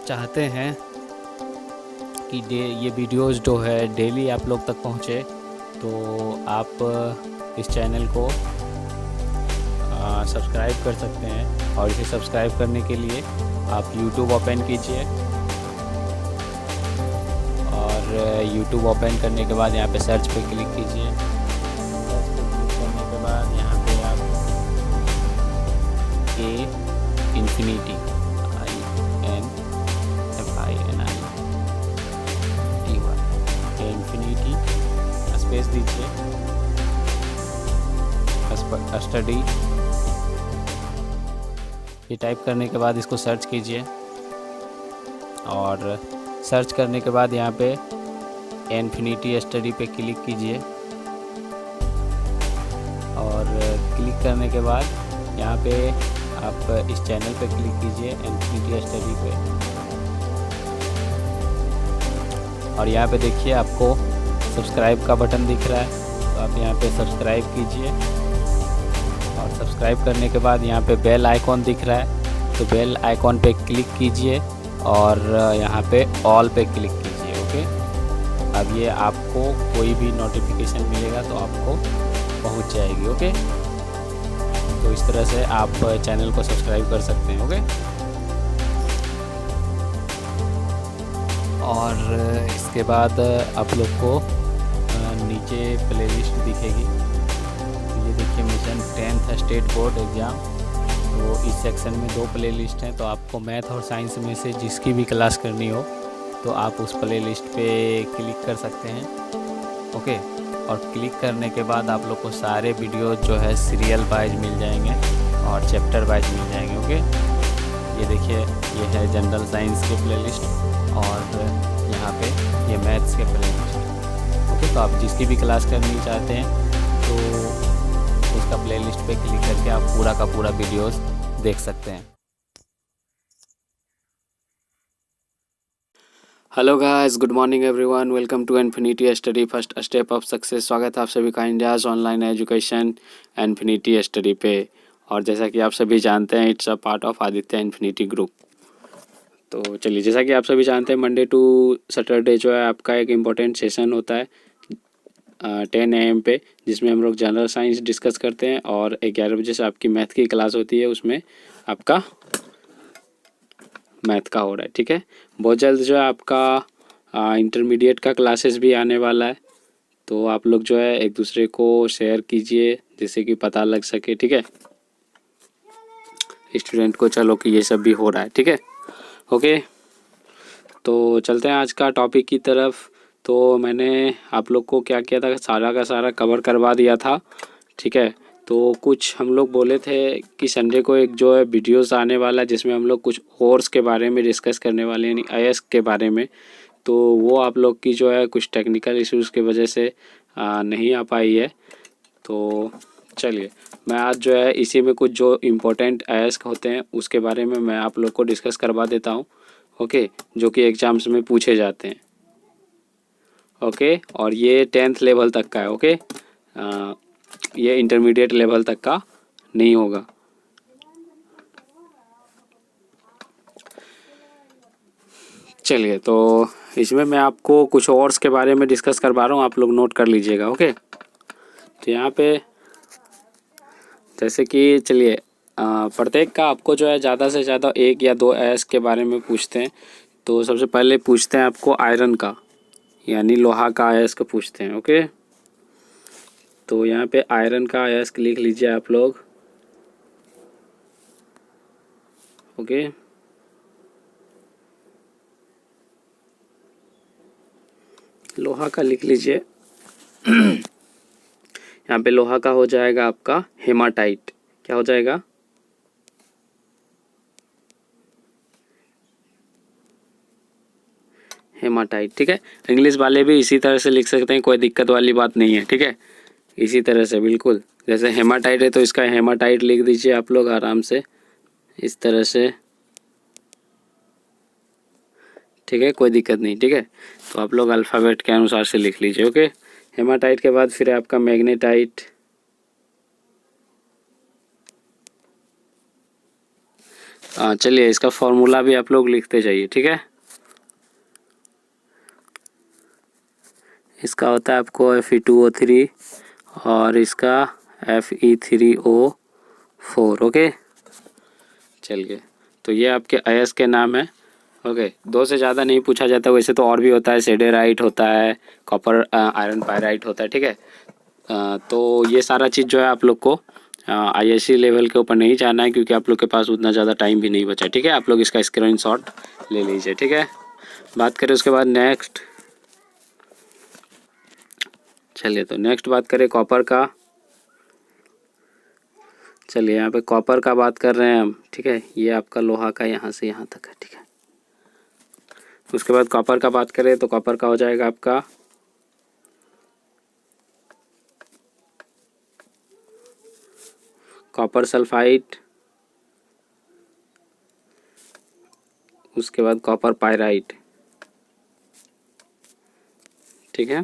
चाहते हैं कि ये वीडियोस जो है डेली आप लोग तक पहुँचे, तो आप इस चैनल को सब्सक्राइब कर सकते हैं। और इसे सब्सक्राइब करने के लिए आप YouTube ओपन कीजिए, और YouTube ओपन करने के बाद यहाँ पे सर्च पे क्लिक कीजिए। सर्च पे क्लिक करने के बाद यहाँ पे आप इन्फिनिटी इन्फिनिटी स्पेस दीजिए, स्टडी ये टाइप करने के बाद इसको सर्च कीजिए। और सर्च करने के बाद यहाँ पे इन्फिनिटी स्टडी पे क्लिक कीजिए, और क्लिक करने के बाद यहाँ पे आप इस चैनल पे क्लिक कीजिए, इन्फिनिटी स्टडी पे। और यहाँ पे देखिए आपको सब्सक्राइब का बटन दिख रहा है, तो आप यहाँ पे सब्सक्राइब कीजिए। और सब्सक्राइब करने के बाद यहाँ पे बेल आइकॉन दिख रहा है, तो बेल आइकॉन पे क्लिक कीजिए और यहाँ पे ऑल पे क्लिक कीजिए। ओके, अब ये आपको कोई भी नोटिफिकेशन मिलेगा तो आपको पहुँच जाएगी। ओके, तो इस तरह से आप चैनल को सब्सक्राइब कर सकते हैं। ओके, और इसके बाद आप लोग को नीचे प्लेलिस्ट दिखेगी। तो ये देखिए mission 10th state board exam, तो इस सेक्शन में 2 प्लेलिस्ट हैं। तो आपको मैथ और साइंस में से जिसकी भी क्लास करनी हो तो आप उस प्लेलिस्ट पे क्लिक कर सकते हैं। ओके, और क्लिक करने के बाद आप लोग को सारे वीडियो जो है सीरियल वाइज मिल जाएंगे और चैप्टर वाइज मिल जाएंगे। ओके, ये देखिए ये है जनरल साइंस के प्लेलिस्ट, और यहाँ पे ये मैथ्स के प्लेलिस्ट। ओके, तो आप जिसकी भी क्लास करनी चाहते हैं तो उसका प्लेलिस्ट पे क्लिक करके आप पूरा का पूरा वीडियोस देख सकते हैं। Hello guys, good morning everyone, welcome to Infinity Study first step of success. स्वागत है आप सभी का India's online education Infinity Study पे। और जैसा कि आप सभी जानते हैं, it's a part of Aditya Infinity group. तो चलिए, जैसा कि आप सभी जानते हैं, मंडे टू सैटरडे जो है आपका एक इम्पोर्टेंट सेशन होता है 10 AM पे, जिसमें हम लोग जनरल साइंस डिस्कस करते हैं। और 11 बजे से आपकी मैथ की क्लास होती है, उसमें आपका मैथ का हो रहा है। ठीक है, बहुत जल्द जो है आपका इंटरमीडिएट का क्लासेस भी आने वाला है, तो आप लोग जो है एक दूसरे को शेयर कीजिए जिससे कि पता लग सके। ठीक है, स्टूडेंट को चलो कि ये सब भी हो रहा है। ठीक है, ओके, तो चलते हैं आज का टॉपिक की तरफ। तो मैंने आप लोग को क्या किया था, सारा का सारा कवर करवा दिया था। ठीक है, तो कुछ हम लोग बोले थे कि संडे को एक जो है वीडियोस आने वाला है जिसमें हम लोग कुछ कोर्स के बारे में डिस्कस करने वाले हैं, यानी IAS के बारे में। तो वो आप लोग की जो है कुछ टेक्निकल इश्यूज़ की वजह से नहीं आ पाई है। तो चलिए, मैं आज जो है इसी में कुछ जो इम्पोर्टेंट IAS होते हैं उसके बारे में मैं आप लोग को डिस्कस करवा देता हूँ। ओके, जो कि एग्ज़ाम्स में पूछे जाते हैं। ओके, और ये 10th लेवल तक का है। ओके, ये इंटरमीडिएट लेवल तक का नहीं होगा। चलिए, तो इसमें मैं आपको कुछ और्स के बारे में डिस्कस करवा रहा हूँ, आप लोग नोट कर लीजिएगा। ओके, तो यहाँ पे जैसे कि चलिए प्रत्येक का आपको जो है ज़्यादा से ज़्यादा 1 या 2 IAS के बारे में पूछते हैं। तो सबसे पहले पूछते हैं आपको आयरन का, यानी लोहा का IAS का पूछते हैं। ओके, तो यहाँ पे आयरन का IAS लिख लीजिए आप लोग। ओके, लोहा का लिख लीजिए। यहाँ पे लोहा का हो जाएगा आपका हेमाटाइट। क्या हो जाएगा? हेमाटाइट। ठीक है, इंग्लिश वाले भी इसी तरह से लिख सकते हैं, कोई दिक्कत वाली बात नहीं है। ठीक है, इसी तरह से बिल्कुल जैसे हेमाटाइट है तो इसका हेमाटाइट लिख दीजिए आप लोग आराम से, इस तरह से। ठीक है, कोई दिक्कत नहीं। ठीक है, तो आप लोग अल्फ़ाबेट के अनुसार से लिख लीजिए। ओके, हेमाटाइट के बाद फिर आपका मैग्नेटाइट। चलिए इसका फॉर्मूला भी आप लोग लिखते जाइए, ठीक है। इसका होता है आपको Fe2O3 और इसका Fe3O4। ओके, चलिए तो ये आपके अयस्क के नाम है। ओके, दो से ज़्यादा नहीं पूछा जाता, वैसे तो और भी होता है, सेडेराइट होता है, कॉपर आयरन पायराइट होता है, ठीक है। तो ये सारा चीज़ जो है आप लोग को ISC लेवल के ऊपर नहीं जाना है, क्योंकि आप लोग के पास उतना ज़्यादा टाइम भी नहीं बचा, ठीक है। आप लोग इसका स्क्रीनशॉट ले लीजिए, ठीक है। बात करें उसके बाद नेक्स्ट, चलिए तो नेक्स्ट बात करें कॉपर का। चलिए यहाँ पे कॉपर का बात कर रहे हैं हम, ठीक है। ये आपका लोहा का यहाँ से यहाँ तक है, ठीक है। उसके बाद कॉपर का बात करें तो कॉपर का हो जाएगा आपका कॉपर सल्फाइड, उसके बाद कॉपर पायराइट, ठीक है।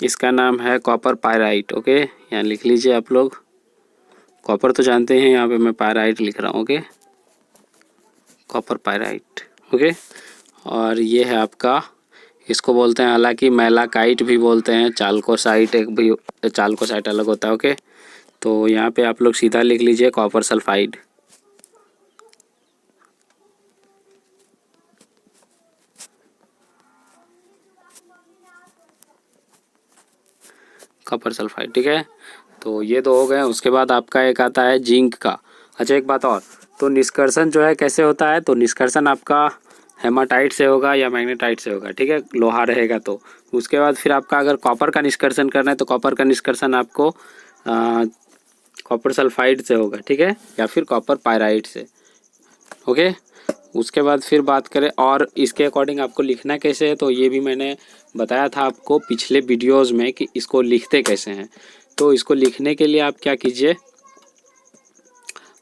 इसका नाम है कॉपर पायराइट। ओके, यहाँ लिख लीजिए आप लोग। कॉपर तो जानते हैं, यहाँ पे मैं पायराइट लिख रहा हूँ। Okay, copper pyrite. ओके, और ये है आपका, इसको बोलते हैं हालांकि मैलाकाइट भी बोलते हैं, चाल्कोसाइट एक भी, चाल्कोसाइट अलग होता है। ओके, तो यहाँ पे आप लोग सीधा लिख लीजिए कॉपर सल्फाइड। कॉपर सल्फाइड, ठीक है। तो ये तो हो गए। उसके बाद आपका एक आता है जिंक का। अच्छा, एक बात और, तो निष्कर्षण जो है कैसे होता है, तो निष्कर्षण आपका हेमाटाइट से होगा या मैग्नेटाइट से होगा, ठीक है, लोहा रहेगा तो। उसके बाद फिर आपका अगर कॉपर का निष्कर्षण करना है तो कॉपर का निष्कर्षण आपको कॉपर सल्फाइड से होगा, ठीक है, या फिर कॉपर पायराइट से। ओके, उसके बाद फिर बात करें और इसके अकॉर्डिंग आपको लिखना कैसे है, तो ये भी मैंने बताया था आपको पिछले वीडियोस में कि इसको लिखते कैसे हैं। तो इसको लिखने के लिए आप क्या कीजिए,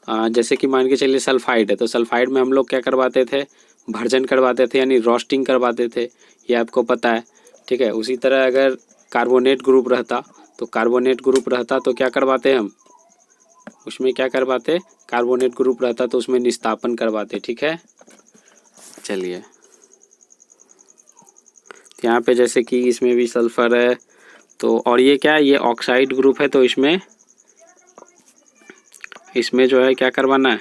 जैसे कि मान के चलिए सल्फाइड है, तो सल्फाइड में हम लोग क्या करवाते थे, भर्जन करवाते थे, यानी रोस्टिंग करवाते थे, ये आपको पता है, ठीक है। उसी तरह अगर कार्बोनेट ग्रुप रहता तो क्या करवाते हम, उसमें क्या करवाते, कार्बोनेट ग्रुप रहता तो उसमें निस्तापन करवाते, ठीक है। चलिए, यहाँ पे जैसे कि इसमें भी सल्फर है, तो और ये क्या है, ये ऑक्साइड ग्रुप है, तो इसमें जो है क्या करवाना है,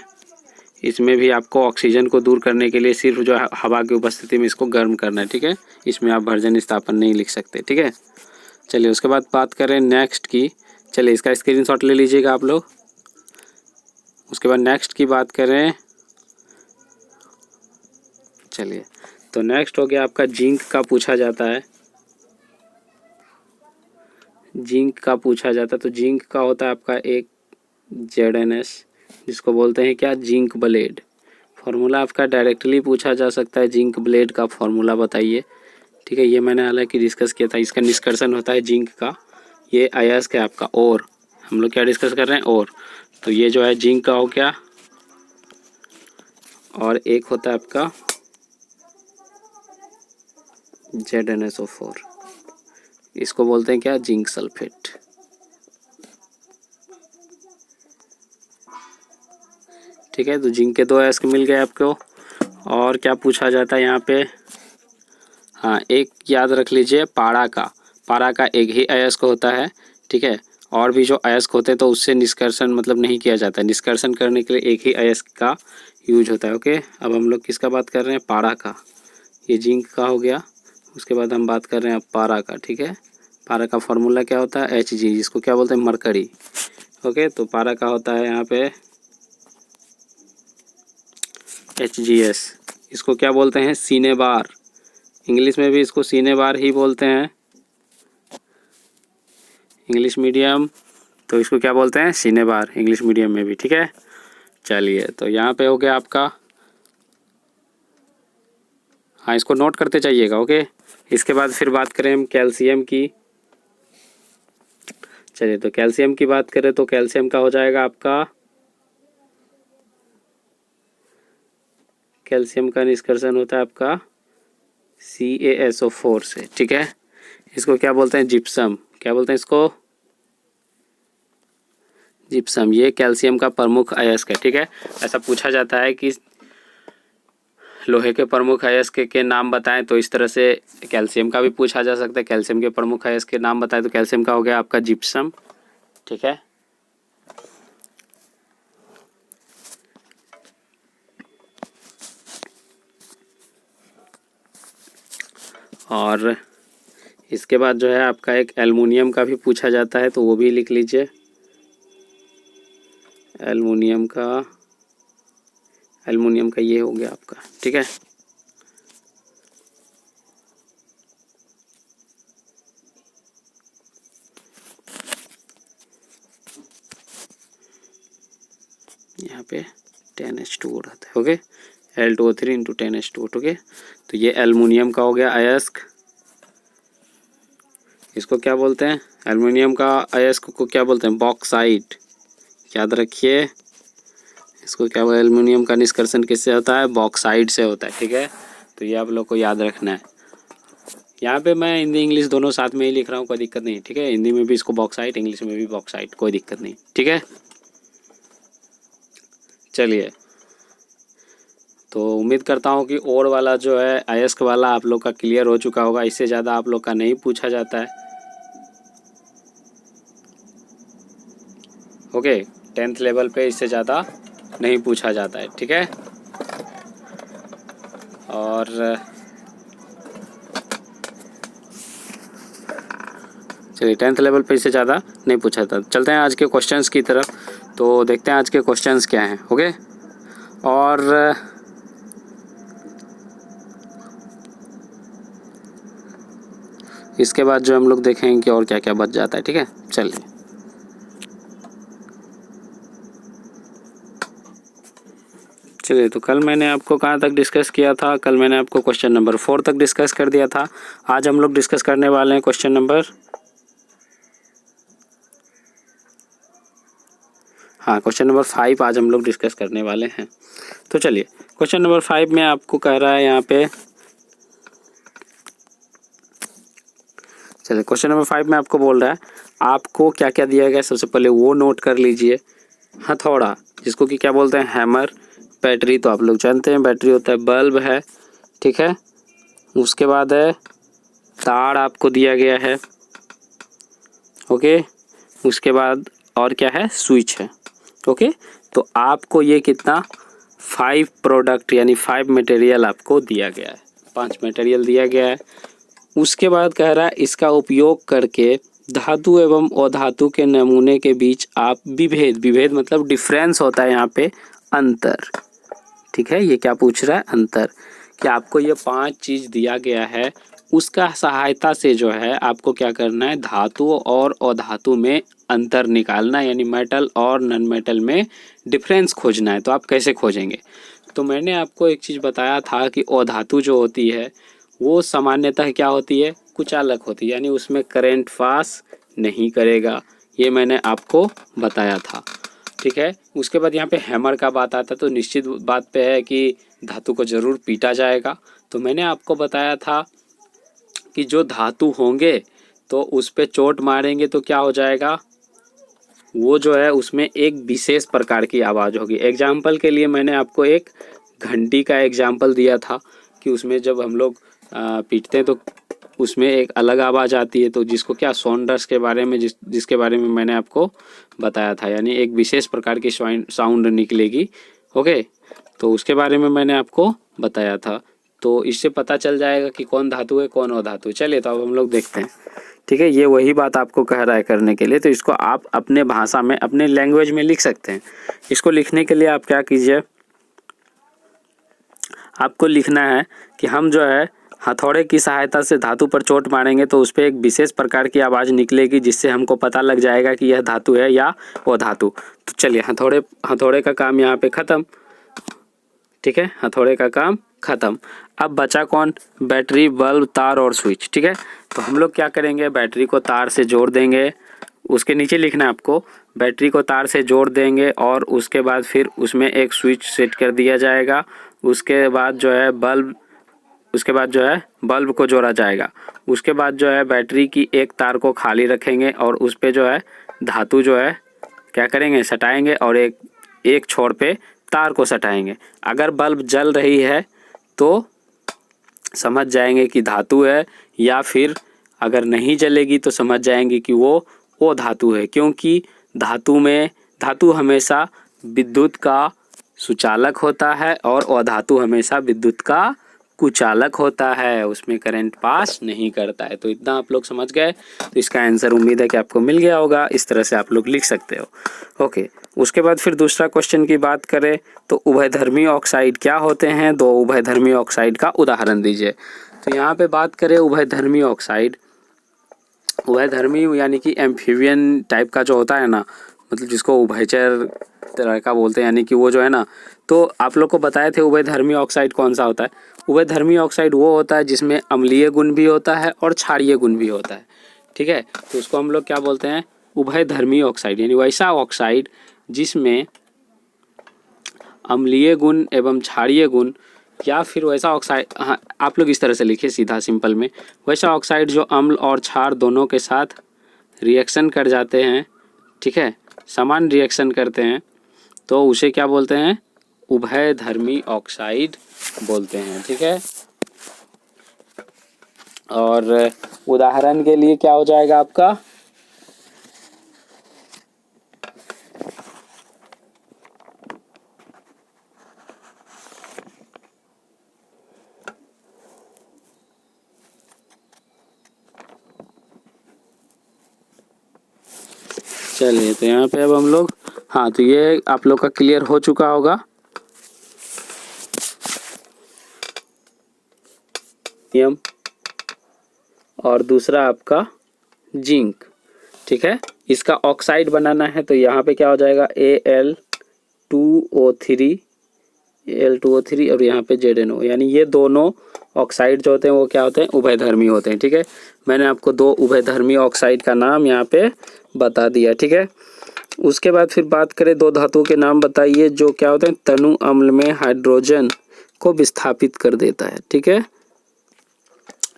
इसमें भी आपको ऑक्सीजन को दूर करने के लिए सिर्फ जो है हवा की उपस्थिति में इसको गर्म करना है, ठीक है। इसमें आप भर्जन स्थापन नहीं लिख सकते, ठीक है। चलिए, उसके बाद बात करें नेक्स्ट की। चलिए, इसका स्क्रीनशॉट ले लीजिएगा आप लोग। उसके बाद नेक्स्ट की बात करें, चलिए तो नेक्स्ट हो गया आपका जिंक का पूछा जाता है। तो जिंक का होता है आपका एक ZnS, जिसको बोलते हैं क्या, जिंक ब्लेड। फार्मूला आपका डायरेक्टली पूछा जा सकता है, जिंक ब्लेड का फार्मूला बताइए, ठीक है। ये मैंने हालांकि डिस्कस किया था। इसका निष्कर्षण होता है जिंक का, ये अयस्क है आपका, और हम लोग क्या डिस्कस कर रहे हैं, और तो ये जो है जिंक का हो गया, और एक होता है आपका ZnSO4, इसको बोलते हैं क्या, जिंक सल्फेट। ठीक है, तो जिंक के दो अयस्क मिल गए आपको। और क्या पूछा जाता है यहाँ पे, हाँ, एक याद रख लीजिए, पारा का एक ही अयस्क होता है, ठीक है। और भी जो अयस्क होते हैं तो उससे निष्कर्षण मतलब नहीं किया जाता है, निष्कर्षण करने के लिए एक ही अयस्क का यूज होता है। ओके, अब हम लोग किसका बात कर रहे हैं, पारा का। ये जिंक का हो गया। उसके बाद हम बात कर रहे हैं पारा का, ठीक है। पारा का फॉर्मूला क्या होता है, Hg, जिसको क्या बोलते हैं, मरकरी। ओके, तो पारा का होता है यहाँ पे HgS, इसको क्या बोलते हैं, सीनेबार। इंग्लिश में भी इसको सीनेबार ही बोलते हैं, इंग्लिश मीडियम तो इसको क्या बोलते हैं, सीनेबार, इंग्लिश मीडियम में भी, ठीक है। चलिए, तो यहाँ पे हो गया आपका, हाँ, इसको नोट करते जाइएगा। ओके, इसके बाद फिर बात करें हम कैल्शियम की। चलिए, तो कैल्शियम की बात करें तो कैल्शियम का हो जाएगा आपका, कैल्शियम का निष्कर्षण होता है आपका CaSO4 से, ठीक है। इसको क्या बोलते हैं, जिप्सम। क्या बोलते हैं इसको, जिप्सम, ये कैल्शियम का प्रमुख अयस्क है। ठीक है, ऐसा पूछा जाता है कि लोहे के प्रमुख अयस्क के नाम बताएं, तो इस तरह से कैल्शियम का भी पूछा जा सकता है। कैल्शियम के प्रमुख अयस्क के नाम बताएं, तो कैल्शियम का हो गया आपका जिप्सम। ठीक है, और इसके बाद जो है आपका एक एल्युमिनियम का भी पूछा जाता है, तो वो भी लिख लीजिए। एल्युमिनियम का ये हो गया आपका। ठीक है, यहाँ पे 10H2O रहता है। Okay, L2O3 into 10H2O। Okay, तो ये एल्युमिनियम का हो गया अयस्क। इसको क्या बोलते हैं? एल्युमिनियम का अयस्क को क्या बोलते हैं? बॉक्साइट। याद रखिए, इसको क्या बोलते हैं? एल्युमिनियम का निष्कर्षण किससे होता है? बॉक्साइट से होता है। ठीक है, तो ये आप लोग को याद रखना है। यहाँ पे मैं हिंदी इंग्लिश दोनों साथ में ही लिख रहा हूँ, कोई दिक्कत नहीं। ठीक है, हिंदी में भी इसको बॉक्साइट, इंग्लिश में भी बॉक्साइट, कोई दिक्कत नहीं। ठीक है, चलिए, तो उम्मीद करता हूँ कि और वाला जो है अयस्क वाला आप लोग का क्लियर हो चुका होगा। इससे ज़्यादा आप लोग का नहीं पूछा जाता है। ओके, 10th लेवल पे इससे ज़्यादा नहीं पूछा जाता है। ठीक है, और चलिए 10th लेवल पे इससे ज़्यादा नहीं पूछा जाता। चलते हैं आज के क्वेश्चंस की तरफ, तो देखते हैं आज के क्वेश्चंस क्या हैं। ओके, और इसके बाद जो हम लोग देखेंगे कि और क्या क्या बच जाता है। ठीक है, चलिए, तो कल मैंने आपको कहाँ तक डिस्कस किया था? कल मैंने आपको क्वेश्चन नंबर 4 तक डिस्कस कर दिया था। आज हम लोग डिस्कस करने वाले हैं क्वेश्चन नंबर 5 आज हम लोग डिस्कस करने वाले हैं। तो चलिए, क्वेश्चन नंबर 5 में आपको कह रहा है यहाँ पे, चलिए क्वेश्चन नंबर 5 में आपको बोल रहा है आपको क्या क्या दिया गया। सबसे पहले वो नोट कर लीजिए। हथौड़ा, जिसको कि क्या बोलते हैं? हैमर। बैटरी तो आप लोग जानते हैं, बैटरी होता है। बल्ब है। ठीक है, उसके बाद है तार आपको दिया गया है। ओके, उसके बाद और क्या है? स्विच है। ओके, तो आपको ये कितना 5 प्रोडक्ट यानी 5 मटेरियल आपको दिया गया है। 5 मटेरियल दिया गया है। उसके बाद कह रहा है इसका उपयोग करके धातु एवं अधातु के नमूने के बीच आप विभेद मतलब डिफरेंस होता है यहाँ पे, अंतर। ठीक है, ये क्या पूछ रहा है? अंतर। कि आपको ये 5 चीज़ दिया गया है, उसका सहायता से जो है आपको क्या करना है? धातु और अधातु में अंतर निकालना, यानी मेटल और नॉन मेटल में डिफरेंस खोजना है। तो आप कैसे खोजेंगे? तो मैंने आपको एक चीज़ बताया था कि अधातु जो होती है वो सामान्यतः क्या होती है? कुचालक होती है, यानी उसमें करंट पास नहीं करेगा। ये मैंने आपको बताया था। ठीक है, उसके बाद यहाँ पे हैमर का बात आता है, तो निश्चित बात पे है कि धातु को ज़रूर पीटा जाएगा। तो मैंने आपको बताया था कि जो धातु होंगे तो उस पर चोट मारेंगे तो क्या हो जाएगा? वो जो है उसमें एक विशेष प्रकार की आवाज़ होगी। एग्जाम्पल के लिए मैंने आपको एक घंटी का एग्जाम्पल दिया था कि उसमें जब हम लोग पीटते हैं तो उसमें एक अलग आवाज़ आती है, तो जिसको क्या साउंडर्स के बारे में जिसके बारे में मैंने आपको बताया था, यानी एक विशेष प्रकार की साउंड निकलेगी। ओके, तो उसके बारे में मैंने आपको बताया था। तो इससे पता चल जाएगा कि कौन धातु है कौन अधातु है। चलिए, तो अब हम लोग देखते हैं। ठीक है, ये वही बात आपको कह रहा है करने के लिए, तो इसको आप अपने भाषा में अपने लैंग्वेज में लिख सकते हैं। इसको लिखने के लिए आप क्या कीजिए, आपको लिखना है कि हम जो है हथौड़े की सहायता से धातु पर चोट मारेंगे तो उस पर एक विशेष प्रकार की आवाज़ निकलेगी, जिससे हमको पता लग जाएगा कि यह धातु है या वो धातु। तो चलिए, हथौड़े का काम यहाँ पे ख़त्म। ठीक है, हथौड़े का काम ख़त्म। अब बचा कौन? बैटरी, बल्ब, तार और स्विच। ठीक है, तो हम लोग क्या करेंगे? बैटरी को तार से जोड़ देंगे। उसके नीचे लिखना है आपको, बैटरी को तार से जोड़ देंगे और उसके बाद फिर उसमें एक स्विच सेट कर दिया जाएगा। उसके बाद जो है बल्ब को जोड़ा जाएगा। उसके बाद जो है बैटरी की एक तार को खाली रखेंगे और उस पे जो है धातु जो है क्या करेंगे, सटाएंगे और एक छोर पे तार को सटाएंगे। अगर बल्ब जल रही है तो समझ जाएंगे कि धातु है, या फिर अगर नहीं जलेगी तो समझ जाएंगे कि वो धातु है, क्योंकि धातु हमेशा विद्युत का सुचालक होता है और अधातु हमेशा विद्युत का कुचालक होता है, उसमें करंट पास नहीं करता है। तो इतना आप लोग समझ गए, तो इसका आंसर उम्मीद है कि आपको मिल गया होगा। इस तरह से आप लोग लिख सकते हो। ओके, उसके बाद फिर दूसरा क्वेश्चन की बात करें तो उभयधर्मी ऑक्साइड क्या होते हैं, दो उभयधर्मी ऑक्साइड का उदाहरण दीजिए। तो यहाँ पे बात करें उभयधर्मी ऑक्साइड, उभयधर्मी यानी कि एम्फीबियन टाइप का जो होता है ना, मतलब जिसको उभयचर तरह का बोलते हैं, यानी कि वो जो है ना, तो आप लोग को बताए थे उभयधर्मी ऑक्साइड कौन सा होता है। उभयधर्मी ऑक्साइड वो होता है जिसमें अम्लीय गुण भी होता है और क्षारीय गुण भी होता है, ठीक है। तो उसको हम लोग क्या बोलते हैं, उभयधर्मी ऑक्साइड, यानी वैसा ऑक्साइड जिसमें अम्लीय गुण एवं क्षारीय गुण, या फिर वैसा ऑक्साइड, हाँ आप लोग इस तरह से लिखिए सीधा सिंपल में, वैसा ऑक्साइड जो अम्ल और क्षार दोनों के साथ रिएक्शन कर जाते हैं, ठीक है, समान रिएक्शन करते हैं, तो उसे क्या बोलते हैं, उभयधर्मी ऑक्साइड बोलते हैं, ठीक है। और उदाहरण के लिए क्या हो जाएगा आपका, चलिए तो यहाँ पे अब हम लोग, हाँ तो ये आप लोग का क्लियर हो चुका होगा। और दूसरा आपका जिंक, ठीक है। इसका ऑक्साइड बनाना है तो यहाँ पे क्या हो जाएगा, Al2O3 और यहाँ पे ZnO, यानी ये दोनों ऑक्साइड जो होते हैं वो क्या होते हैं, उभयधर्मी होते हैं, ठीक है। मैंने आपको दो उभयधर्मी ऑक्साइड का नाम यहाँ पे बता दिया, ठीक है। उसके बाद फिर बात करें, दो धातुओं के नाम बताइए जो क्या होते हैं, तनु अम्ल में हाइड्रोजन को विस्थापित कर देता है, ठीक है।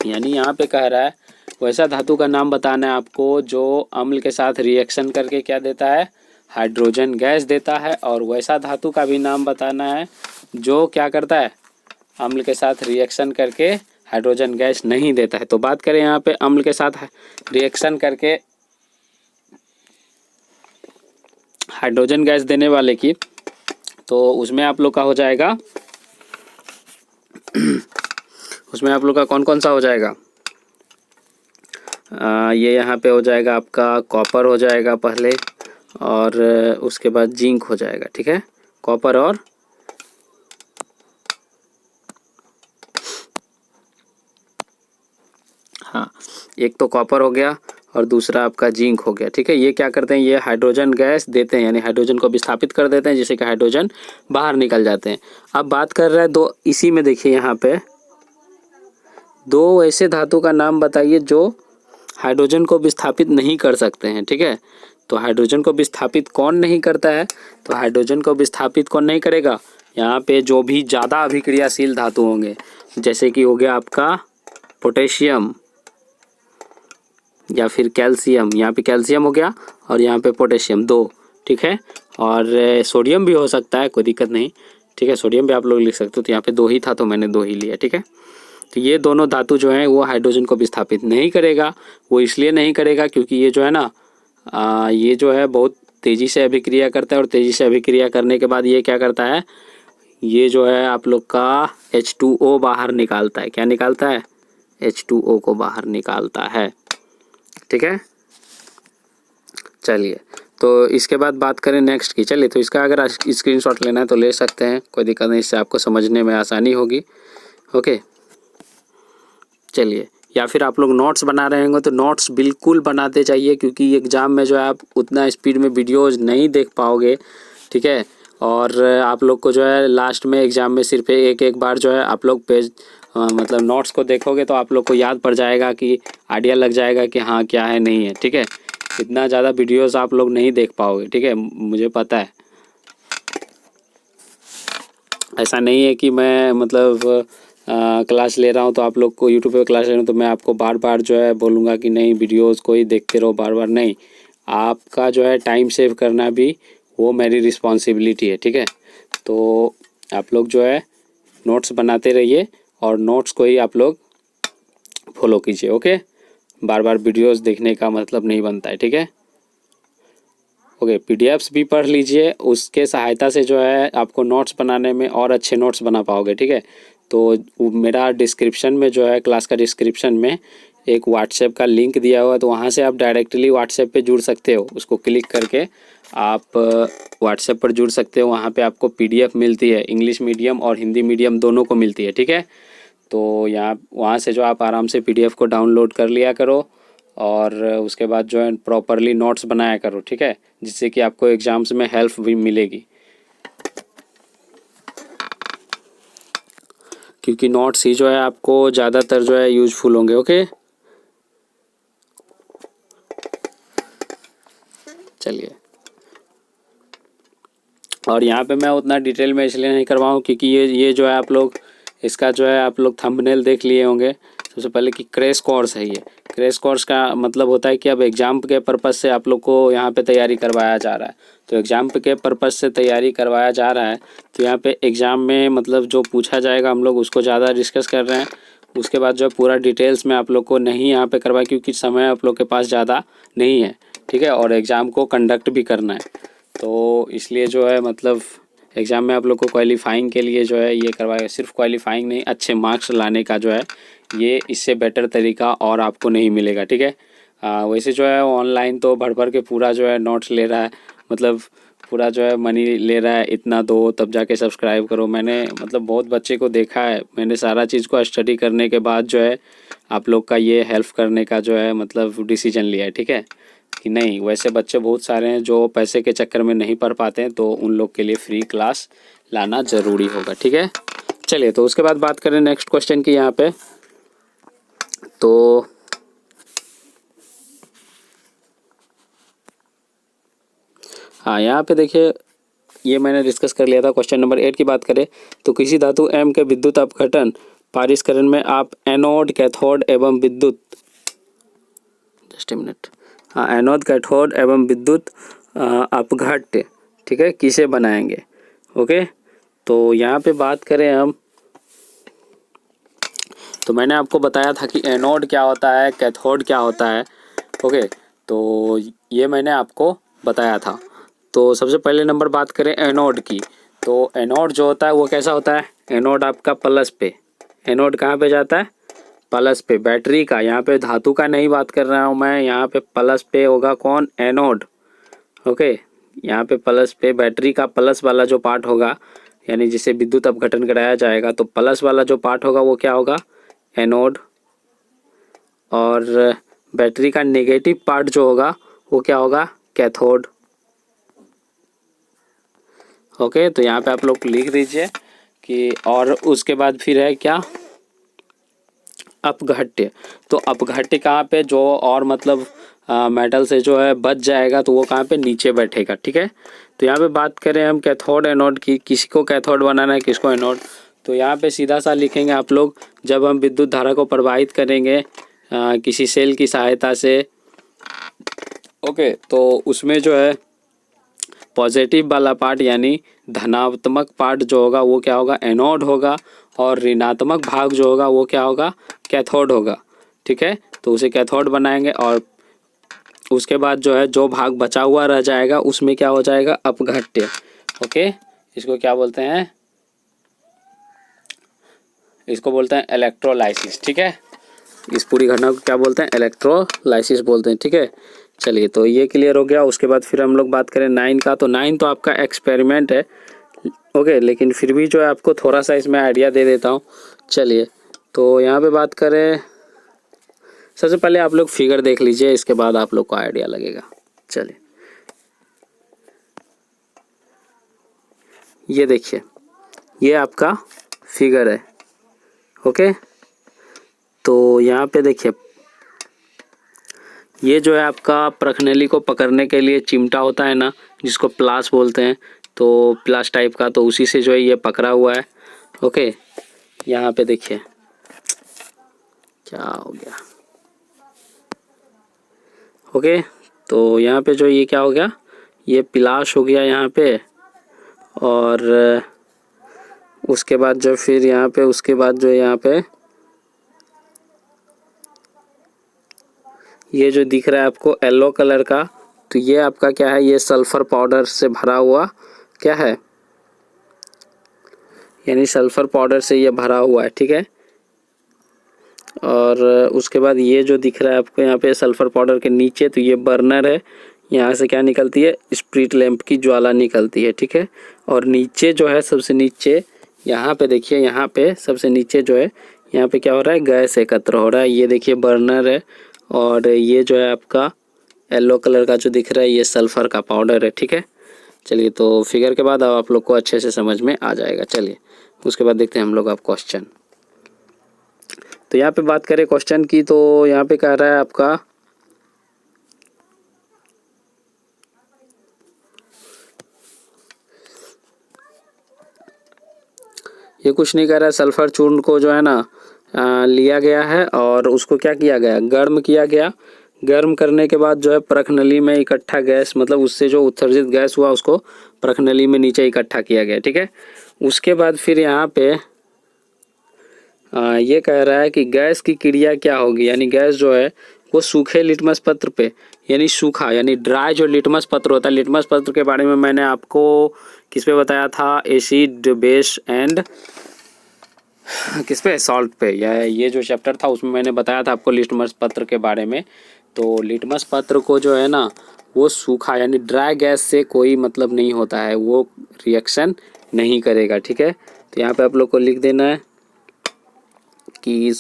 यानी यहाँ पे कह रहा है वैसा धातु का नाम बताना है आपको जो अम्ल के साथ रिएक्शन करके क्या देता है, हाइड्रोजन गैस देता है, और वैसा धातु का भी नाम बताना है जो क्या करता है, अम्ल के साथ रिएक्शन करके हाइड्रोजन गैस नहीं देता है। तो बात करें यहाँ पे अम्ल के साथ रिएक्शन करके हाइड्रोजन गैस देने वाले की, तो उसमें आप लोग का हो जाएगा उसमें आप लोग का कौन कौन सा हो जाएगा, ये यहाँ पे हो जाएगा आपका कॉपर हो जाएगा पहले, और उसके बाद जिंक हो जाएगा, ठीक है। कॉपर और हाँ, एक तो कॉपर हो गया और दूसरा आपका जिंक हो गया, ठीक है। ये क्या करते हैं, ये हाइड्रोजन गैस देते हैं, यानी हाइड्रोजन को विस्थापित कर देते हैं जिससे कि हाइड्रोजन बाहर निकल जाते हैं। अब बात कर रहे हैं दो, इसी में देखिए यहाँ पे दो ऐसे धातु का नाम बताइए जो हाइड्रोजन को विस्थापित नहीं कर सकते हैं, ठीक है। तो हाइड्रोजन को विस्थापित कौन नहीं करता है, तो हाइड्रोजन को विस्थापित कौन नहीं करेगा, यहाँ पे जो भी ज़्यादा अभिक्रियाशील धातु होंगे, जैसे कि हो गया आपका पोटेशियम या फिर कैल्शियम, यहाँ पे कैल्शियम हो गया और यहाँ पे पोटेशियम, दो, ठीक है। और सोडियम भी हो सकता है, कोई दिक्कत नहीं, ठीक है, सोडियम भी आप लोग लिख सकते हो। तो यहाँ पे दो ही था तो मैंने दो ही लिया, ठीक है। तो ये दोनों धातु जो हैं वो हाइड्रोजन को विस्थापित नहीं करेगा। वो इसलिए नहीं करेगा क्योंकि ये जो है ना, ये जो है बहुत तेज़ी से अभिक्रिया करता है, और तेज़ी से अभिक्रिया करने के बाद ये क्या करता है, ये जो है आप लोग का H2O बाहर निकालता है। क्या निकालता है, H2O को बाहर निकालता है, ठीक है। चलिए तो इसके बाद बात करें नेक्स्ट की। चलिए तो इसका अगर स्क्रीनशॉट लेना है तो ले सकते हैं, कोई दिक्कत नहीं, इससे आपको समझने में आसानी होगी। ओके चलिए, या फिर आप लोग नोट्स बना रहे होंगे तो नोट्स बिल्कुल बनाते चाहिए, क्योंकि एग्ज़ाम में जो है आप उतना स्पीड में वीडियोज़ नहीं देख पाओगे, ठीक है। और आप लोग को जो है लास्ट में एग्ज़ाम में सिर्फ एक बार जो है आप लोग पेज मतलब नोट्स को देखोगे तो आप लोग को याद पड़ जाएगा, कि आइडिया लग जाएगा कि हाँ क्या है नहीं है, ठीक है। इतना ज़्यादा वीडियोज़ आप लोग नहीं देख पाओगे, ठीक है, मुझे पता है। ऐसा नहीं है कि मैं मतलब क्लास ले रहा हूँ तो आप लोग को यूट्यूब पे क्लास ले रहा हूँ तो मैं आपको बार बार जो है बोलूँगा कि नहीं वीडियोज़ को ही देखते रहो, बार बार नहीं। आपका जो है टाइम सेव करना भी वो मेरी रिस्पॉन्सिबिलिटी है, ठीक है। तो आप लोग जो है नोट्स बनाते रहिए और नोट्स को ही आप लोग फॉलो कीजिए, ओके। बार बार वीडियोस देखने का मतलब नहीं बनता है, ठीक है। ओके, पीडीएफ्स भी पढ़ लीजिए, उसके सहायता से जो है आपको नोट्स बनाने में और अच्छे नोट्स बना पाओगे, ठीक है। तो मेरा डिस्क्रिप्शन में जो है, क्लास का डिस्क्रिप्शन में एक व्हाट्सएप का लिंक दिया हुआ है, तो वहाँ से आप डायरेक्टली व्हाट्सएप पे जुड़ सकते हो। उसको क्लिक करके आप व्हाट्सएप पर जुड़ सकते हो। वहाँ पे आपको पीडीएफ मिलती है, इंग्लिश मीडियम और हिंदी मीडियम दोनों को मिलती है, ठीक है। तो यहाँ वहाँ से जो आप आराम से पीडीएफ को डाउनलोड कर लिया करो और उसके बाद जो है प्रॉपरली नोट्स बनाया करो, ठीक है, जिससे कि आपको एग्ज़ाम्स में हेल्प भी मिलेगी, क्योंकि नोट्स ही जो है आपको ज़्यादातर जो है यूज़फुल होंगे, ओके। चलिए, और यहाँ पे मैं उतना डिटेल में इसलिए नहीं करवाऊँ क्योंकि ये जो है आप लोग इसका जो है आप लोग थंबनेल देख लिए होंगे सबसे पहले कि क्रैश कोर्स है। ये क्रैश कोर्स का मतलब होता है कि अब एग्ज़ाम के पर्पज़ से आप लोग को यहाँ पे तैयारी करवाया जा रहा है। तो एग्ज़ाम के पर्पज़ से तैयारी करवाया जा रहा है, तो यहाँ पे एग्ज़ाम में मतलब जो पूछा जाएगा हम लोग उसको ज़्यादा डिस्कस कर रहे हैं। उसके बाद जो पूरा डिटेल्स में आप लोग को नहीं यहाँ पे करवाए, क्योंकि समय आप लोग के पास ज़्यादा नहीं है, ठीक है, और एग्ज़ाम को कंडक्ट भी करना है। तो इसलिए जो है मतलब एग्ज़ाम में आप लोग को क्वालिफाइंग के लिए जो है ये करवाएगा। सिर्फ क्वालिफाइंग नहीं, अच्छे मार्क्स लाने का जो है ये इससे बेटर तरीका और आपको नहीं मिलेगा, ठीक है। वैसे जो है ऑनलाइन तो भर भर के पूरा जो है नोट्स ले रहा है, मतलब पूरा जो है मनी ले रहा है, इतना दो तब जाके सब्सक्राइब करो। मैंने मतलब बहुत बच्चे को देखा है, मैंने सारा चीज़ को स्टडी करने के बाद जो है आप लोग का ये हेल्प करने का जो है मतलब डिसीजन लिया है, ठीक है, कि नहीं। वैसे बच्चे बहुत सारे हैं जो पैसे के चक्कर में नहीं पढ़ पाते हैं, तो उन लोग के लिए फ्री क्लास लाना ज़रूरी होगा, ठीक है। चलिए, तो उसके बाद बात करें नेक्स्ट क्वेश्चन की यहाँ पे। तो हाँ, यहाँ पे देखिए, ये मैंने डिस्कस कर लिया था। क्वेश्चन नंबर 8 की बात करें तो किसी धातु M के विद्युत अपघटन पारिष्करण में आप एनोड, कैथोड एवं विद्युत, जस्ट ए मिनट, हाँ, एनोड, कैथोड एवं विद्युत अपघट्य, ठीक है, किसे बनाएंगे, ओके। तो यहाँ पे बात करें हम, तो मैंने आपको बताया था कि एनोड क्या होता है, कैथोड क्या होता है, ओके। तो ये मैंने आपको बताया था। तो सबसे पहले नंबर बात करें एनोड की, तो एनोड जो होता है वो कैसा होता है। एनोड आपका प्लस पे, एनोड कहाँ पे जाता है, प्लस पे, बैटरी का। यहाँ पे धातु का नहीं बात कर रहा हूँ मैं, यहाँ पे प्लस पे होगा कौन, एनोड, ओके। यहाँ पे प्लस पे बैटरी का प्लस वाला जो पार्ट होगा, यानी जिसे विद्युत अपघटन कराया जाएगा, तो प्लस वाला जो पार्ट होगा वो क्या होगा, एनोड। और बैटरी का नेगेटिव पार्ट जो होगा वो क्या होगा, कैथोड, ओके। तो यहाँ पे आप लोग लिख दीजिए कि, और उसके बाद फिर है क्या, अपघट्य। तो अपघट्य कहाँ पे, जो और मतलब मेटल से जो है बच जाएगा तो वो कहाँ पे, नीचे बैठेगा, ठीक है। तो यहाँ पे बात करें हम कैथोड एनोड की, किसी को कैथोड बनाना है, किसको एनोड, तो यहाँ पे सीधा सा लिखेंगे आप लोग। जब हम विद्युत धारा को प्रवाहित करेंगे किसी सेल की सहायता से, ओके, तो उसमें जो है पॉजिटिव वाला पार्ट यानी धनात्मक पार्ट जो होगा वो क्या होगा, एनोड होगा, और ऋणात्मक भाग जो होगा वो क्या होगा, कैथोड होगा, ठीक है। तो उसे कैथोड बनाएंगे और उसके बाद जो है जो भाग बचा हुआ रह जाएगा उसमें क्या हो जाएगा, अपघट्य, ओके। इसको क्या बोलते हैं, इसको बोलते हैं इलेक्ट्रोलाइसिस, ठीक है। इस पूरी घटना को क्या बोलते हैं, इलेक्ट्रोलाइसिस बोलते हैं, ठीक है। चलिए, तो ये क्लियर हो गया। उसके बाद फिर हम लोग बात करें 9 का, तो 9 तो आपका एक्सपेरिमेंट है, ओके, लेकिन फिर भी जो है आपको थोड़ा सा इसमें आइडिया दे देता हूँ। चलिए, तो यहाँ पे बात करें, सबसे पहले आप लोग फिगर देख लीजिए, इसके बाद आप लोग को आइडिया लगेगा। चलिए, ये देखिए, ये आपका फिगर है, ओके। तो यहाँ पे देखिए, ये जो है आपका प्रखनली को पकड़ने के लिए चिमटा होता है ना, जिसको प्लास बोलते हैं, तो प्लास टाइप का, तो उसी से जो है ये पकड़ा हुआ है, ओके। यहाँ पे देखिए क्या हो गया, ओके। तो यहाँ पे जो ये क्या हो गया, ये पिलाश हो गया यहाँ पे। और उसके बाद जो फिर यहाँ पे, उसके बाद जो यहाँ पे ये जो दिख रहा है आपको येलो कलर का, तो ये आपका क्या है, ये सल्फर पाउडर से भरा हुआ क्या है, यानी सल्फर पाउडर से ये भरा हुआ है, ठीक है। और उसके बाद ये जो दिख रहा है आपको यहाँ पे सल्फर पाउडर के नीचे, तो ये बर्नर है, यहाँ से क्या निकलती है, स्प्रिट लैंप की ज्वाला निकलती है, ठीक है। और नीचे जो है सबसे नीचे यहाँ पे देखिए, यहाँ पे सबसे नीचे जो है, यहाँ पे क्या हो रहा है, गैस एकत्र हो रहा है। ये देखिए बर्नर है, और ये जो है आपका येलो कलर का जो दिख रहा है, ये सल्फर का पाउडर है, ठीक है। चलिए, तो फिगर के बाद अब आप लोग को अच्छे से समझ में आ जाएगा। चलिए उसके बाद देखते हैं हम लोग आप क्वेश्चन। तो यहाँ पे बात करें क्वेश्चन की, तो यहाँ पे कह रहा है आपका ये कुछ नहीं कह रहा है, सल्फर चूर्ण को जो है ना लिया गया है और उसको क्या किया गया, गर्म किया गया। गर्म करने के बाद जो है परख नली में इकट्ठा गैस, मतलब उससे जो उत्सर्जित गैस हुआ उसको परख नली में नीचे इकट्ठा किया गया, ठीक है। उसके बाद फिर यहाँ पे ये कह रहा है कि गैस की क्रिया क्या होगी, यानी गैस जो है वो सूखे लिटमस पत्र पे, यानी सूखा यानी ड्राई जो लिटमस पत्र होता है, लिटमस पत्र के बारे में मैंने आपको किस पे बताया था, एसिड बेस एंड किस पे, सॉल्ट पे, या ये जो चैप्टर था उसमें मैंने बताया था आपको लिटमस पत्र के बारे में। तो लिटमस पत्र को जो है ना वो सूखा यानी ड्राई गैस से कोई मतलब नहीं होता है, वो रिएक्शन नहीं करेगा, ठीक है। तो यहाँ पे आप लोग को लिख देना है कि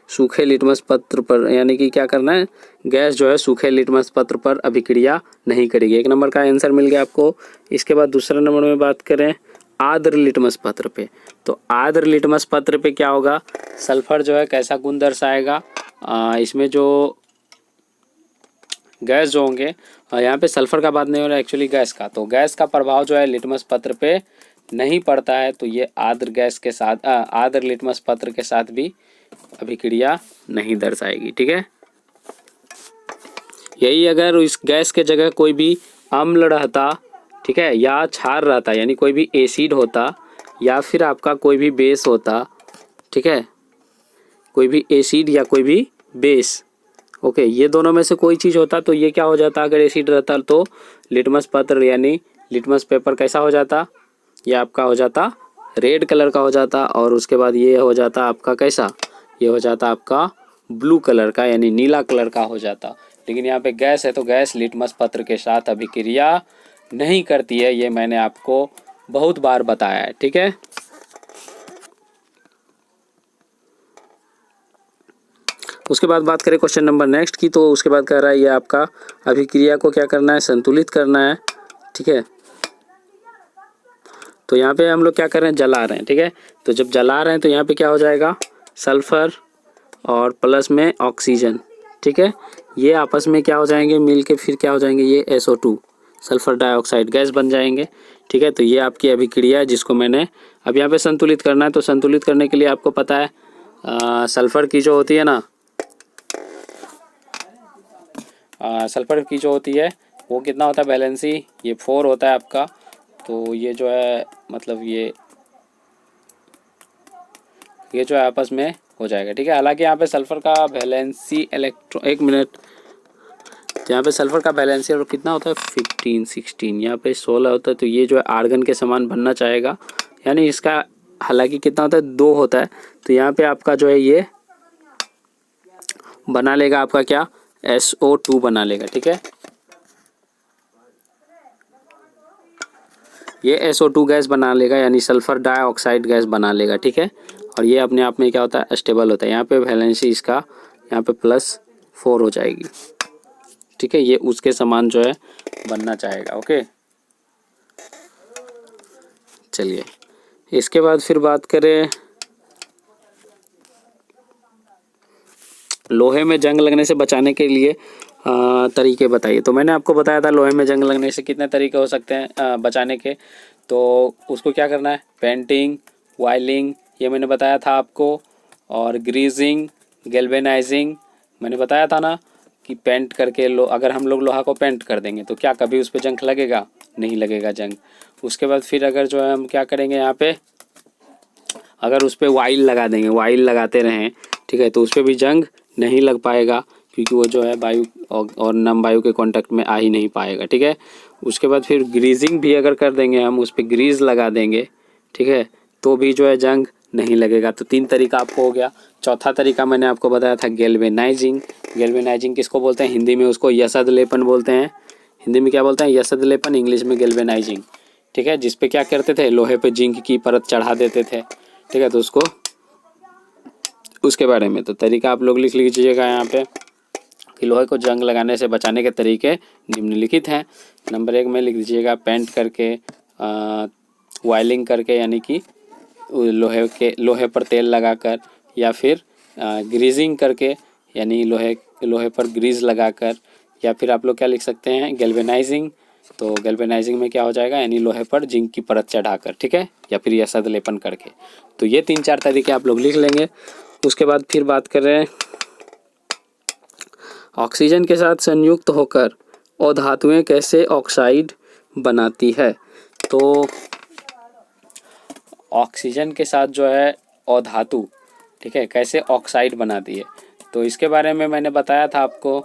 सूखे लिटमस पत्र पर, यानी कि क्या करना है, गैस जो है सूखे लिटमस पत्र पर अभिक्रिया नहीं करेगी। एक नंबर का आंसर मिल गया आपको। इसके बाद दूसरे नंबर में बात करें आर्द्र लिटमस पत्र पे, तो आर्द्र लिटमस पत्र पे क्या होगा, सल्फर जो है कैसा गुण दर्शाएगा, इसमें जो गैस जो होंगे, यहाँ पे सल्फर का बात नहीं हो रहा है एक्चुअली गैस का, तो गैस का प्रभाव जो है लिटमस पत्र पे नहीं पड़ता है, तो ये आर्द्र गैस के साथ आर्द्र लिटमस पत्र के साथ भी अभिक्रिया नहीं दर्शाएगी, ठीक है। यही अगर इस गैस के जगह कोई भी अम्ल रहता, ठीक है, या क्षार रहता, यानी कोई भी एसिड होता या फिर आपका कोई भी बेस होता, ठीक है, कोई भी एसिड या कोई भी बेस, ओके, ये दोनों में से कोई चीज़ होता तो ये क्या हो जाता, अगर एसिड रहता तो लिटमस पत्र यानी लिटमस पेपर कैसा हो जाता, ये आपका हो जाता रेड कलर का हो जाता, और उसके बाद ये हो जाता आपका कैसा, ये हो जाता आपका ब्लू कलर का यानी नीला कलर का हो जाता। लेकिन यहाँ पे गैस है तो गैस लिटमस पत्र के साथ अभिक्रिया नहीं करती है, ये मैंने आपको बहुत बार बताया है, ठीक है। उसके बाद बात करें क्वेश्चन नंबर नेक्स्ट की, तो उसके बाद कह रहा है ये आपका अभिक्रिया को क्या करना है, संतुलित करना है, ठीक है। तो यहाँ पे हम लोग क्या कर रहे हैं, जला रहे हैं, ठीक है। तो जब जला रहे हैं तो यहाँ पे क्या हो जाएगा, सल्फर और प्लस में ऑक्सीजन, ठीक है, ये आपस में क्या हो जाएंगे, मिल के फिर क्या हो जाएंगे, ये SO2 सल्फर डाइऑक्साइड गैस बन जाएंगे, ठीक है। तो ये आपकी अभिक्रिया है जिसको मैंने अब यहाँ पे संतुलित करना है। तो संतुलित करने के लिए आपको पता है सल्फर की जो होती है ना, सल्फर की जो होती है वो कितना होता है बैलेंसी, ये 4 होता है आपका। तो ये जो है मतलब ये जो है आपस में हो जाएगा, ठीक है। हालांकि यहाँ पे सल्फर का वैलेंसी इलेक्ट्रॉन, एक मिनट, तो यहाँ पे सल्फर का वैलेंसी और कितना होता है 15 16, यहाँ पे 16 होता है। तो ये जो है आर्गन के समान बनना चाहेगा, यानी इसका हालांकि कितना होता है 2 होता है, तो यहाँ पे आपका जो है ये बना लेगा आपका क्या, SO2 बना लेगा, ठीक है। ये SO2 गैस बना लेगा यानी सल्फर डाइऑक्साइड गैस बना लेगा, ठीक है। और ये अपने आप में क्या होता है, स्टेबल होता है। यहाँ पे वैलेंसी इसका यहाँ पे +4 हो जाएगी, ठीक है, ये उसके समान जो है बनना चाहेगा, ओके। चलिए इसके बाद फिर बात करें लोहे में जंग लगने से बचाने के लिए तरीके बताइए। तो मैंने आपको बताया था लोहे में जंग लगने से कितने तरीके हो सकते हैं बचाने के। तो उसको क्या करना है, पेंटिंग, वायलिंग, ये मैंने बताया था आपको, और ग्रीजिंग, गैल्वेनाइजिंग मैंने बताया था ना। कि पेंट करके अगर हम लोग लोहा को पेंट कर देंगे तो क्या कभी उस पर जंग लगेगा? नहीं लगेगा जंग। उसके बाद फिर अगर जो है हम क्या करेंगे यहाँ पे, अगर उस पर वाइल लगा देंगे, वाइल लगाते रहें, ठीक है, तो उस पर भी जंग नहीं लग पाएगा, क्योंकि वो जो है वायु और नम वायु के कांटेक्ट में आ ही नहीं पाएगा, ठीक है। उसके बाद फिर ग्रीजिंग भी अगर कर देंगे हम, उस पर ग्रीज लगा देंगे, ठीक है, तो भी जो है जंग नहीं लगेगा। तो 3 तरीका आपको हो गया। चौथा तरीका मैंने आपको बताया था गैल्वेनाइजिंग। गैल्वेनाइजिंग किसको बोलते हैं? हिंदी में उसको यसद लेपन बोलते हैं। हिंदी में क्या बोलते हैं? यसद लेपन, इंग्लिश में गैल्वेनाइजिंग, ठीक है। जिस पे क्या करते थे, लोहे पे जिंक की परत चढ़ा देते थे, ठीक है। तो उसके बारे में तो तरीका आप लोग लिख लीजिएगा यहाँ पे कि लोहे को जंग लगाने से बचाने के तरीके निम्नलिखित हैं। नंबर 1 में लिख दीजिएगा पेंट करके, वायलिंग करके, यानी कि लोहे पर तेल लगाकर, या फिर ग्रीजिंग करके, यानी लोहे पर ग्रीज लगाकर, या फिर आप लोग क्या लिख सकते हैं, गैल्वेनाइजिंग। तो गैल्वेनाइजिंग में क्या हो जाएगा, यानी लोहे पर जिंक की परत चढ़ाकर, ठीक है, या फिर यसद लेपन करके। तो ये 3-4 तरीके आप लोग लिख लेंगे। उसके बाद फिर बात कर रहे हैं ऑक्सीजन के साथ संयुक्त होकर अधातुएं कैसे ऑक्साइड बनाती है। तो ऑक्सीजन के साथ जो है अधातु, ठीक है, कैसे ऑक्साइड बनाती है, तो इसके बारे में मैंने बताया था आपको,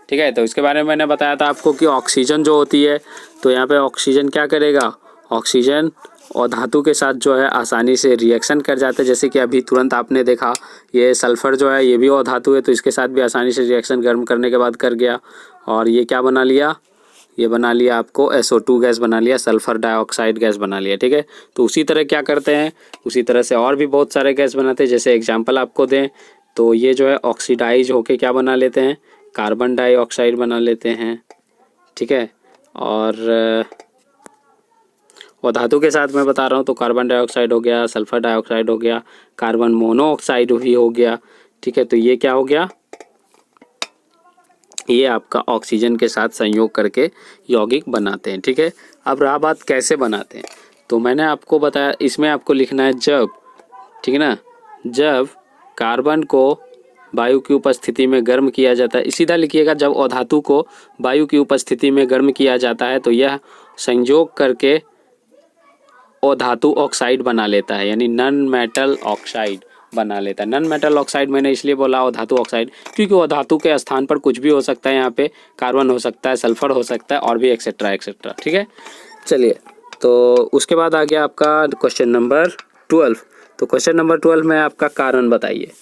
ठीक है। तो इसके बारे में मैंने बताया था आपको कि ऑक्सीजन जो होती है, तो यहाँ पे ऑक्सीजन क्या करेगा, ऑक्सीजन और धातु के साथ जो है आसानी से रिएक्शन कर जाते हैं। जैसे कि अभी तुरंत आपने देखा, ये सल्फ़र जो है ये भी और धातु है, तो इसके साथ भी आसानी से रिएक्शन गर्म करने के बाद कर गया, और ये क्या बना लिया, ये बना लिया आपको SO2 गैस बना लिया, सल्फ़र डाइऑक्साइड गैस बना लिया, ठीक है। तो उसी तरह क्या करते हैं, उसी तरह से और भी बहुत सारे गैस बनाते हैं। जैसे एग्जांपल आपको दें तो ये जो है ऑक्सीडाइज होके क्या बना लेते हैं, कार्बन डाइऑक्साइड बना लेते हैं, ठीक है। और धातु के साथ मैं बता रहा हूँ तो कार्बन डाइऑक्साइड हो गया, सल्फ़र डाइऑक्साइड हो गया, कार्बन मोनोऑक्साइड भी हो गया, ठीक है। तो ये क्या हो गया, ये आपका ऑक्सीजन के साथ संयोग करके यौगिक बनाते हैं, ठीक है। अब रहा बात कैसे बनाते हैं, तो मैंने आपको बताया, इसमें आपको लिखना है जब, ठीक है ना, जब कार्बन को वायु की उपस्थिति में गर्म किया जाता है, सीधा लिखिएगा, जब अधातु को वायु की उपस्थिति में गर्म किया जाता है तो यह संयोग करके अधातु ऑक्साइड बना लेता है, यानी नॉन मेटल ऑक्साइड बना लेता है। नॉन मेटल ऑक्साइड मैंने इसलिए बोला अधातु ऑक्साइड, क्योंकि अधातु के स्थान पर कुछ भी हो सकता है, यहाँ पे कार्बन हो सकता है, सल्फर हो सकता है, और भी एक्सेट्रा एक्सेट्रा, ठीक है। चलिए, तो उसके बाद आ गया आपका क्वेश्चन नंबर 12। तो क्वेश्चन नंबर 12 में आपका कारण बताइए।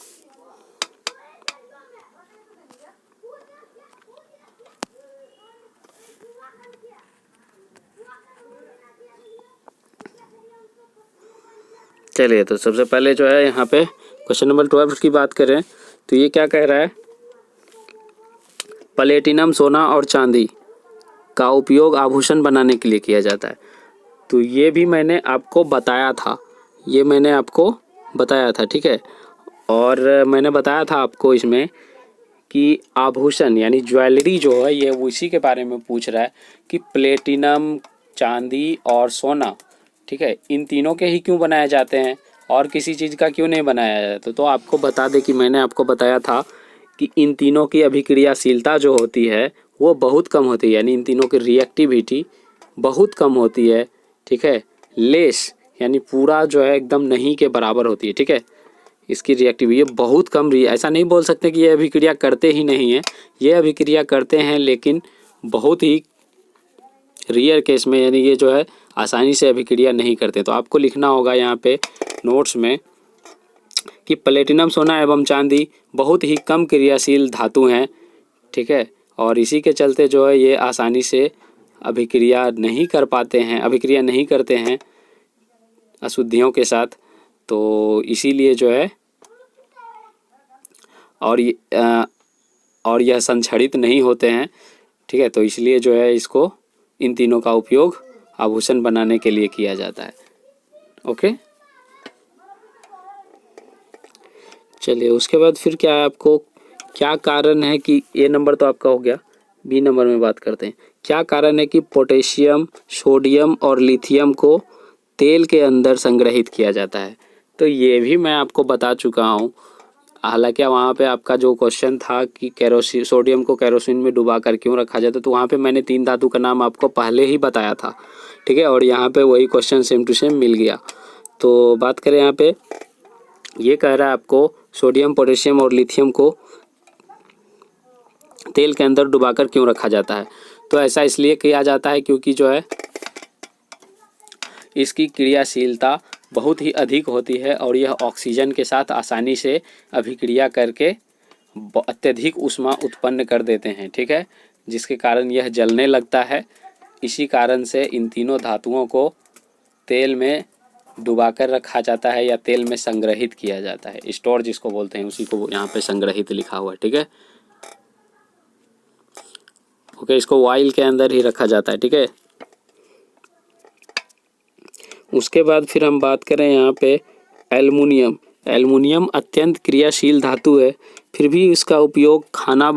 चलिए, तो सबसे पहले जो है यहाँ पे क्वेश्चन नंबर 12 की बात करें तो ये क्या कह रहा है, प्लेटिनम, सोना और चांदी का उपयोग आभूषण बनाने के लिए किया जाता है। तो ये भी मैंने आपको बताया था, ये मैंने आपको बताया था, ठीक है। और मैंने बताया था आपको इसमें कि आभूषण यानी ज्वेलरी जो है, ये उसी के बारे में पूछ रहा है कि प्लेटिनम, चांदी और सोना, ठीक है, इन तीनों के ही क्यों बनाए जाते हैं और किसी चीज़ का क्यों नहीं बनाया जाता। तो आपको बता दें कि मैंने आपको बताया था कि इन तीनों की अभिक्रियाशीलता जो होती है वो बहुत कम होती है, यानी इन तीनों की रिएक्टिविटी बहुत कम होती है, ठीक है। लेस यानी पूरा जो है एकदम नहीं के बराबर होती है, ठीक है। इसकी रिएक्टिविटी ये बहुत कम, ऐसा नहीं बोल सकते कि ये अभिक्रिया करते ही नहीं है, ये अभिक्रिया करते हैं, लेकिन बहुत ही रियर केस में, यानी ये जो है आसानी से अभिक्रिया नहीं करते। तो आपको लिखना होगा यहाँ पे नोट्स में कि प्लेटिनम, सोना एवं चांदी बहुत ही कम क्रियाशील धातु हैं, ठीक है, और इसी के चलते जो है ये आसानी से अभिक्रिया नहीं कर पाते हैं, अभिक्रिया नहीं करते हैं अशुद्धियों के साथ। तो इसीलिए जो है और यह संक्षरित नहीं होते हैं, ठीक है। तो इसलिए जो है इसको, इन तीनों का उपयोग आभूषण बनाने के लिए किया जाता है, ओके। चलिए, उसके बाद फिर क्या है, आपको क्या कारण है कि ए नंबर तो आपका हो गया, बी नंबर में बात करते हैं। क्या कारण है कि पोटेशियम, सोडियम और लिथियम को तेल के अंदर संग्रहित किया जाता है। तो ये भी मैं आपको बता चुका हूँ, हालांकि वहाँ पे आपका जो क्वेश्चन था कि केरोसिन, सोडियम को केरोसिन में डुबा कर क्यों रखा जाता है, तो वहाँ पे मैंने 3 धातु का नाम आपको पहले ही बताया था, ठीक है। और यहाँ पे वही क्वेश्चन सेम टू सेम मिल गया। तो बात करें यहाँ पे, ये कह रहा है आपको सोडियम, पोटेशियम और लिथियम को तेल के अंदर डुबाकर क्यों रखा जाता है। तो ऐसा इसलिए किया जाता है क्योंकि जो है इसकी क्रियाशीलता बहुत ही अधिक होती है और यह ऑक्सीजन के साथ आसानी से अभिक्रिया करके अत्यधिक ऊष्मा उत्पन्न कर देते हैं, ठीक है, जिसके कारण यह जलने लगता है। इसी कारण से इन तीनों धातुओं को तेल में डुबाकर रखा जाता है या तेल में संग्रहित किया जाता है। स्टोर जिसको बोलते हैं उसी को यहाँ पे संग्रहित लिखा हुआ है, ठीक है। ओके, इसको ऑयल के अंदर ही रखा जाता है, ठीक है। उसके बाद फिर हम बात करें यहाँ पे एल्युमिनियम। एल्युमिनियम अत्यंत क्रियाशील धातु है, फिर भी इसका उपयोग खाना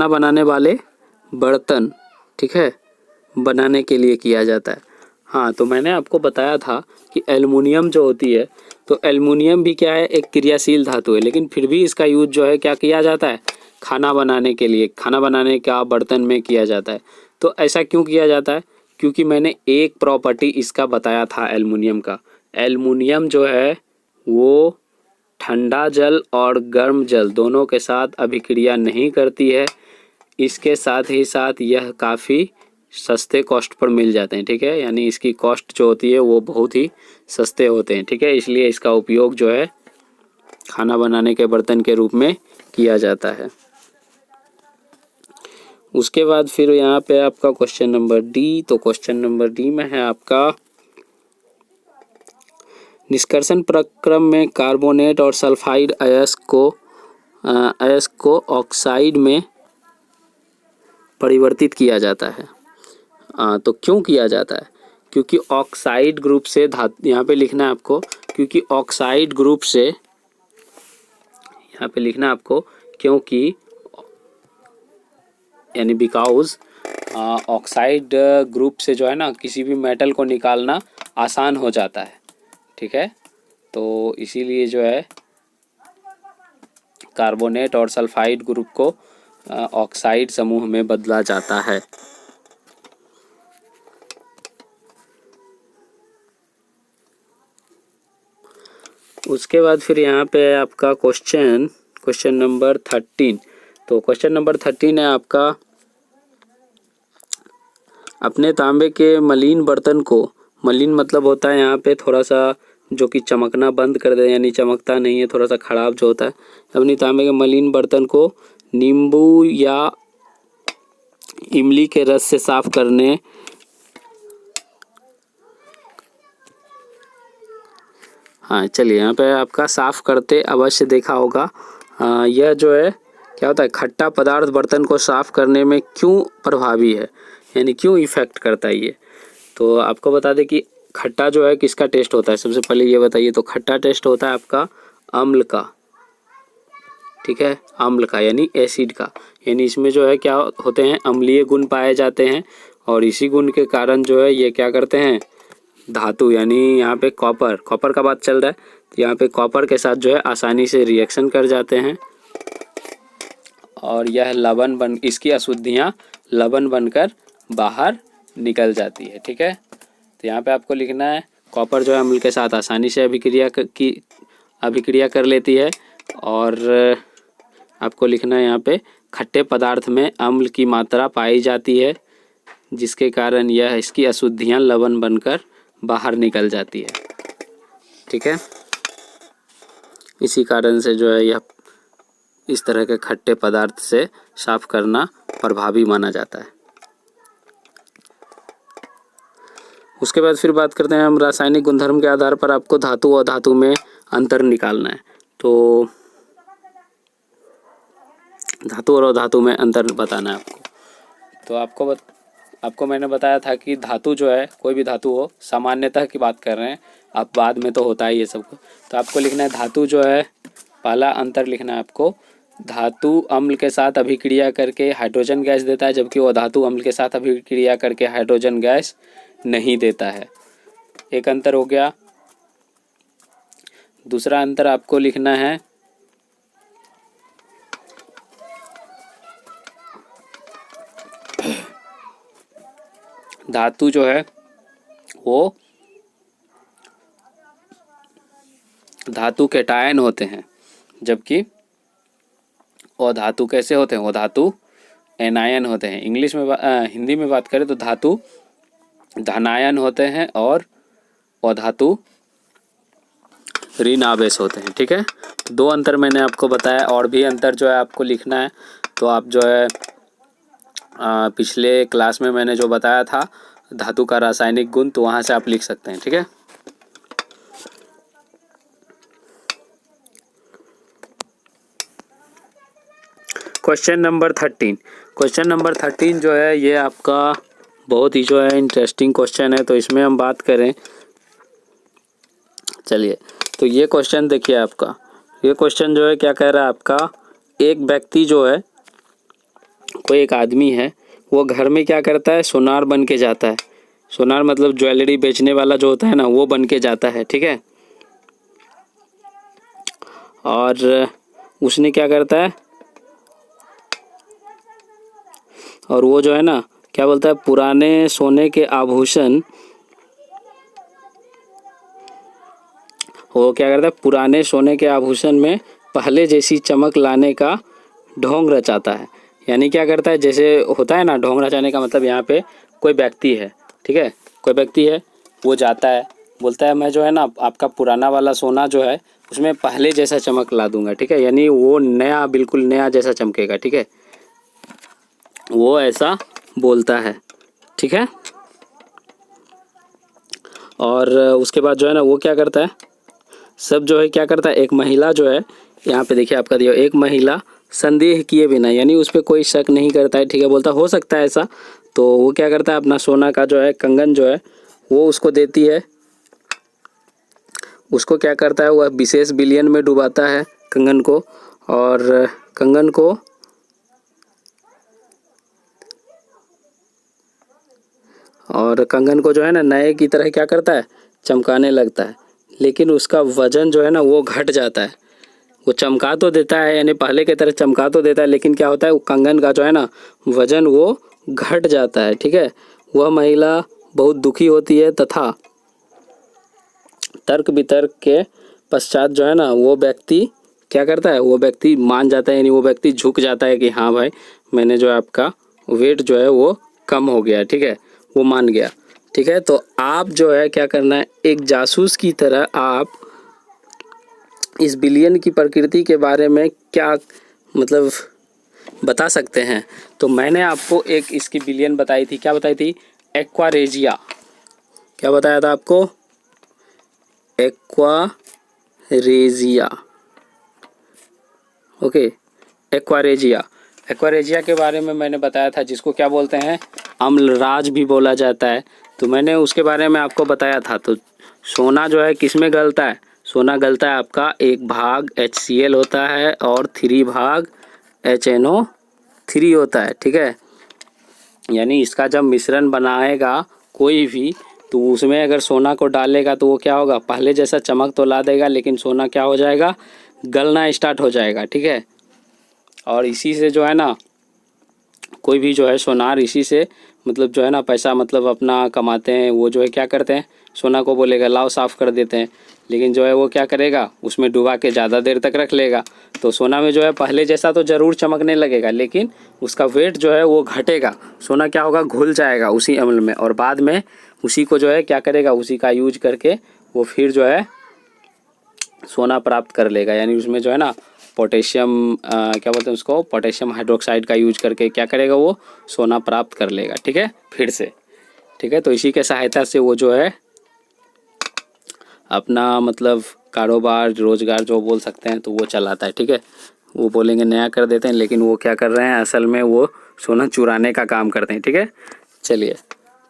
बनाने वाले बर्तन, ठीक है, बनाने के लिए किया जाता है। हाँ, तो मैंने आपको बताया था कि एल्युमिनियम जो होती है, तो एल्युमिनियम भी क्या है, एक क्रियाशील धातु है, लेकिन फिर भी इसका यूज जो है क्या किया जाता है, खाना बनाने के लिए, खाना बनाने का बर्तन में किया जाता है। तो ऐसा क्यों किया जाता है, क्योंकि मैंने एक प्रॉपर्टी इसका बताया था एल्युमिनियम का। एल्युमिनियम जो है वो ठंडा जल और गर्म जल दोनों के साथ अभिक्रिया नहीं करती है। इसके साथ ही साथ यह काफ़ी सस्ते कॉस्ट पर मिल जाते हैं, ठीक है, यानी इसकी कॉस्ट जो होती है वो बहुत ही सस्ते होते हैं, ठीक है। इसलिए इसका उपयोग जो है खाना बनाने के बर्तन के रूप में किया जाता है। उसके बाद फिर यहाँ पे आपका क्वेश्चन नंबर डी। तो क्वेश्चन नंबर डी में है आपका निष्कर्षण प्रक्रम में कार्बोनेट और सल्फाइड अयस्क को ऑक्साइड में परिवर्तित किया जाता है। तो क्यों किया जाता है, क्योंकि ऑक्साइड ग्रुप से धातु, यहाँ पे लिखना है आपको, क्योंकि ऑक्साइड ग्रुप से, यहाँ पे लिखना है आपको, क्योंकि यानी बिकॉज ऑक्साइड ग्रुप से जो है ना किसी भी मेटल को निकालना आसान हो जाता है, ठीक है। तो इसीलिए जो है कार्बोनेट और सल्फाइड ग्रुप को ऑक्साइड समूह में बदला जाता है। उसके बाद फिर यहाँ पे आपका क्वेश्चन नंबर 13। तो क्वेश्चन नंबर 13 है आपका, अपने तांबे के मलिन बर्तन को, मलिन मतलब होता है यहाँ पे थोड़ा सा जो कि चमकना बंद कर दे, यानी चमकता नहीं है, थोड़ा सा खराब जो होता है, अपनी तांबे के मलिन बर्तन को नींबू या इमली के रस से साफ करने, हाँ चलिए, यहाँ पे आपका साफ करते अवश्य देखा होगा। यह जो है क्या होता है, खट्टा पदार्थ बर्तन को साफ करने में क्यों प्रभावी है, यानी क्यों इफ़ेक्ट करता है ये। तो आपको बता दें कि खट्टा जो है किसका टेस्ट होता है, सबसे पहले ये बताइए। तो खट्टा टेस्ट होता है आपका अम्ल का, ठीक है, अम्ल का यानी एसिड का, यानी इसमें जो है क्या होते हैं, अम्लीय गुण पाए जाते हैं और इसी गुण के कारण जो है ये क्या करते हैं, धातु यानी यहाँ पे कॉपर का बात चल रहा है, तो यहाँ पे कॉपर के साथ जो है आसानी से रिएक्शन कर जाते हैं और यह इसकी अशुद्धियाँ लवण बनकर बाहर निकल जाती है, ठीक है। तो यहाँ पे आपको लिखना है कॉपर जो है अम्ल के साथ आसानी से अभिक्रिया कर लेती है और आपको लिखना है यहाँ पे खट्टे पदार्थ में अम्ल की मात्रा पाई जाती है, जिसके कारण यह इसकी अशुद्धियाँ लवण बनकर बाहर निकल जाती है, ठीक है। इसी कारण से जो है यह इस तरह के खट्टे पदार्थ से साफ करना प्रभावी माना जाता है। उसके बाद फिर बात करते हैं हम रासायनिक गुणधर्म के आधार पर आपको धातु और धातु में अंतर निकालना है। तो धातु और धातु में अंतर बताना है आपको। तो आपको मैंने बताया था कि धातु जो है, कोई भी धातु हो, सामान्यतः की बात कर रहे हैं, अब बाद में तो होता है ये सब। तो आपको लिखना है धातु जो है, पहला अंतर लिखना है आपको, धातु अम्ल के साथ अभिक्रिया करके हाइड्रोजन गैस देता है, जबकि वो धातु अम्ल के साथ अभिक्रिया करके हाइड्रोजन गैस नहीं देता है। एक अंतर हो गया। दूसरा अंतर आपको लिखना है धातु जो है वो धातु कैटायन होते हैं, जबकि अधातु कैसे होते हैं, अधातु एनायन होते हैं। इंग्लिश में हिंदी में बात करें तो धातु धनायन होते हैं और अधातु ऋण आवेश होते हैं। ठीक है, दो अंतर मैंने आपको बताया, और भी अंतर जो है आपको लिखना है। तो आप जो है पिछले क्लास में मैंने जो बताया था धातु का रासायनिक गुण, तो वहाँ से आप लिख सकते हैं। ठीक है, क्वेश्चन नंबर 13। क्वेश्चन नंबर 13 जो है ये आपका बहुत ही जो है इंटरेस्टिंग क्वेश्चन है। तो इसमें हम बात करें, चलिए, तो ये क्वेश्चन देखिए आपका, ये क्वेश्चन जो है क्या कह रहा है आपका, एक व्यक्ति जो है, कोई एक आदमी है, वो घर में क्या करता है, सोनार बन के जाता है। सोनार मतलब ज्वेलरी बेचने वाला जो होता है ना, वो बन के जाता है। ठीक है, और उसने क्या करता है, और वो जो है ना क्या बोलता है, पुराने सोने के आभूषण, वो क्या करता है, पुराने सोने के आभूषण में पहले जैसी चमक लाने का ढोंग रचाता है। यानी क्या करता है, जैसे होता है ना ढोंग रचाने का मतलब, यहाँ पे कोई व्यक्ति है, ठीक है, कोई व्यक्ति है, वो जाता है, बोलता है मैं जो है ना आपका पुराना वाला सोना जो है उसमें पहले जैसा चमक ला दूंगा। ठीक है, यानी वो नया, बिल्कुल नया जैसा चमकेगा। ठीक है, वो ऐसा बोलता है। ठीक है, और उसके बाद जो है ना वो क्या करता है, सब जो है क्या करता है, एक महिला जो है, यहाँ पे देखिए आपका दिया, एक महिला संदेह किए बिना, यानी उस पर कोई शक नहीं करता है। ठीक है, बोलता हो सकता है ऐसा, तो वो क्या करता है, अपना सोना का जो है कंगन जो है वो उसको देती है। उसको क्या करता है, वह विशेष विलयन में डुबाता है कंगन को, और कंगन को जो है ना नए की तरह क्या करता है, चमकाने लगता है। लेकिन उसका वजन जो है ना वो घट जाता है। वो चमका तो देता है, यानी पहले की तरह चमका तो देता है, लेकिन क्या होता है, वो कंगन का जो है ना वजन वो घट जाता है। ठीक है, वह महिला बहुत दुखी होती है तथा तर्क वितर्क के पश्चात जो है ना वो व्यक्ति क्या करता है, वो व्यक्ति मान जाता है, यानी वो व्यक्ति झुक जाता है कि हाँ भाई, मैंने जो है आपका वेट जो है वो कम हो गया। ठीक है, वो मान गया। ठीक है, तो आप जो है क्या करना है, एक जासूस की तरह आप इस विलयन की प्रकृति के बारे में क्या मतलब बता सकते हैं। तो मैंने आपको एक इसकी विलयन बताई थी, क्या बताई थी, एक्वारेजिया। क्या बताया था आपको, एक्वारेजिया। ओके, एक्वारेजिया के बारे में मैंने बताया था, जिसको क्या बोलते हैं, अम्लराज भी बोला जाता है। तो मैंने उसके बारे में आपको बताया था। तो सोना जो है किस में गलता है, सोना गलता है आपका 1 भाग HCl होता है और 3 भाग HNO3 होता है। ठीक है, यानी इसका जब मिश्रण बनाएगा कोई भी, तो उसमें अगर सोना को डालेगा तो वो क्या होगा, पहले जैसा चमक तो ला देगा, लेकिन सोना क्या हो जाएगा, गलना स्टार्ट हो जाएगा। ठीक है, और इसी से जो है ना कोई भी जो है सोनार इसी से मतलब जो है ना पैसा मतलब अपना कमाते हैं। वो जो है क्या करते हैं, सोना को बोलेगा लाओ साफ़ कर देते हैं, लेकिन जो है वो क्या करेगा, उसमें डुबा के ज़्यादा देर तक रख लेगा। तो सोना में जो है पहले जैसा तो ज़रूर चमकने लगेगा, लेकिन उसका वेट जो है वो घटेगा। सोना क्या होगा, घुल जाएगा उसी अम्ल में, और बाद में उसी को जो है क्या करेगा, उसी का यूज करके वो फिर जो है सोना प्राप्त कर लेगा। यानी उसमें जो है ना पोटेशियम क्या बोलते हैं उसको, पोटेशियम हाइड्रोक्साइड का यूज करके क्या करेगा, वो सोना प्राप्त कर लेगा। ठीक है, फिर से। ठीक है, तो इसी के सहायता से वो जो है अपना मतलब कारोबार रोजगार जो बोल सकते हैं तो वो चलाता है। ठीक है, वो बोलेंगे नया कर देते हैं, लेकिन वो क्या कर रहे हैं, असल में वो सोना चुराने का काम करते हैं। ठीक है, चलिए,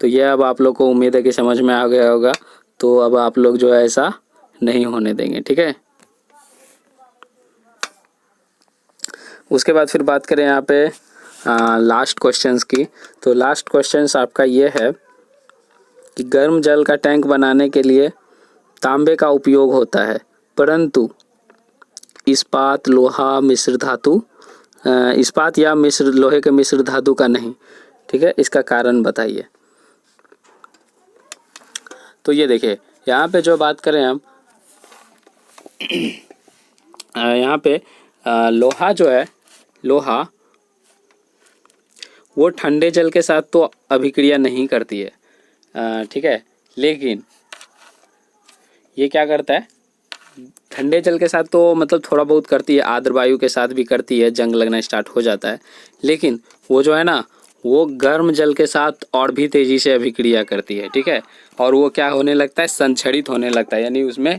तो ये अब आप लोग को उम्मीद है कि समझ में आ गया होगा। तो अब आप लोग जो है ऐसा नहीं होने देंगे। ठीक है, उसके बाद फिर बात करें यहाँ पे लास्ट क्वेश्चंस की। तो लास्ट क्वेश्चंस आपका ये है कि गर्म जल का टैंक बनाने के लिए तांबे का उपयोग होता है। परंतु इस्पात लोहा मिश्र धातु इस्पात या मिश्र लोहे के मिश्र धातु का नहीं। ठीक है, इसका कारण बताइए। तो ये देखिए, यहाँ पे जो बात करें हम यहाँ पे लोहा जो है, लोहा वो ठंडे जल के साथ तो अभिक्रिया नहीं करती है, ठीक है, लेकिन ये क्या करता है, ठंडे जल के साथ तो मतलब थोड़ा बहुत करती है, आर्द्र वायु के साथ भी करती है, जंग लगना स्टार्ट हो जाता है, लेकिन वो जो है ना, वो गर्म जल के साथ और भी तेज़ी से अभिक्रिया करती है। ठीक है, और वो क्या होने लगता है, संक्षरित होने लगता है, यानी उसमें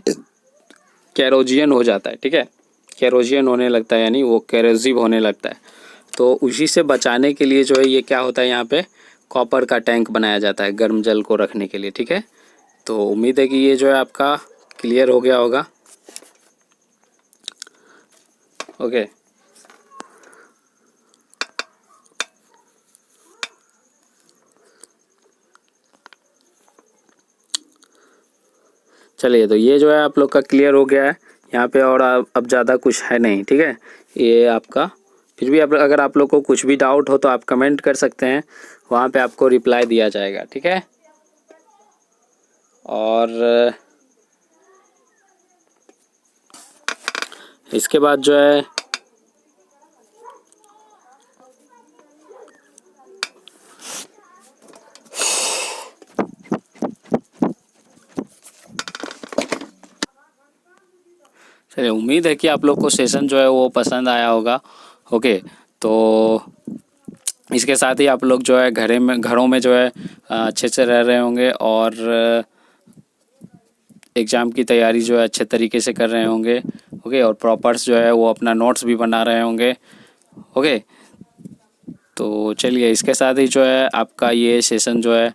कैरोजियन हो जाता है। ठीक है, कैरोजियन होने लगता है, यानी वो कैरोसिव होने लगता है। तो उसी से बचाने के लिए जो है ये क्या होता है, यहाँ पे कॉपर का टैंक बनाया जाता है गर्म जल को रखने के लिए। ठीक है, तो उम्मीद है कि ये जो है आपका क्लियर हो गया होगा। ओके, चलिए, तो ये जो है आप लोग का क्लियर हो गया है यहाँ पे, और अब ज़्यादा कुछ है नहीं। ठीक है, ये आपका, फिर भी अगर आप लोग को कुछ भी डाउट हो तो आप कमेंट कर सकते हैं, वहाँ पे आपको रिप्लाई दिया जाएगा। ठीक है, और इसके बाद जो है चलिए, उम्मीद है कि आप लोग को सेशन जो है वो पसंद आया होगा। ओके, तो इसके साथ ही आप लोग जो है घरों में जो है अच्छे से रह रहे होंगे, और एग्ज़ाम की तैयारी जो है अच्छे तरीके से कर रहे होंगे। ओके, और प्रॉपर्स जो है वो अपना नोट्स भी बना रहे होंगे। ओके, तो चलिए, इसके साथ ही जो है आपका ये सेशन जो है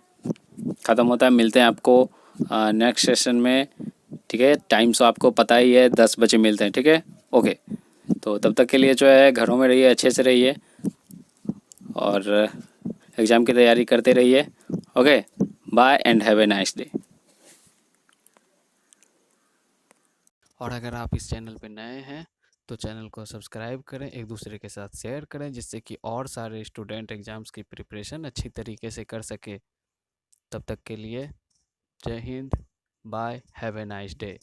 ख़त्म होता है। मिलते हैं आपको नेक्स्ट सेशन में। ठीक है, टाइम तो आपको पता ही है, 10 बजे मिलते हैं। ठीक है, ओके, तो तब तक के लिए जो है घरों में रहिए, अच्छे से रहिए, और एग्ज़ाम की तैयारी करते रहिए। Okay, bye and have a nice day. और अगर आप इस चैनल पे नए हैं तो चैनल को सब्सक्राइब करें, एक दूसरे के साथ शेयर करें, जिससे कि और सारे स्टूडेंट एग्ज़ाम्स की प्रिपरेशन अच्छी तरीके से कर सके। तब तक के लिए Jai Hind, bye, have a nice day.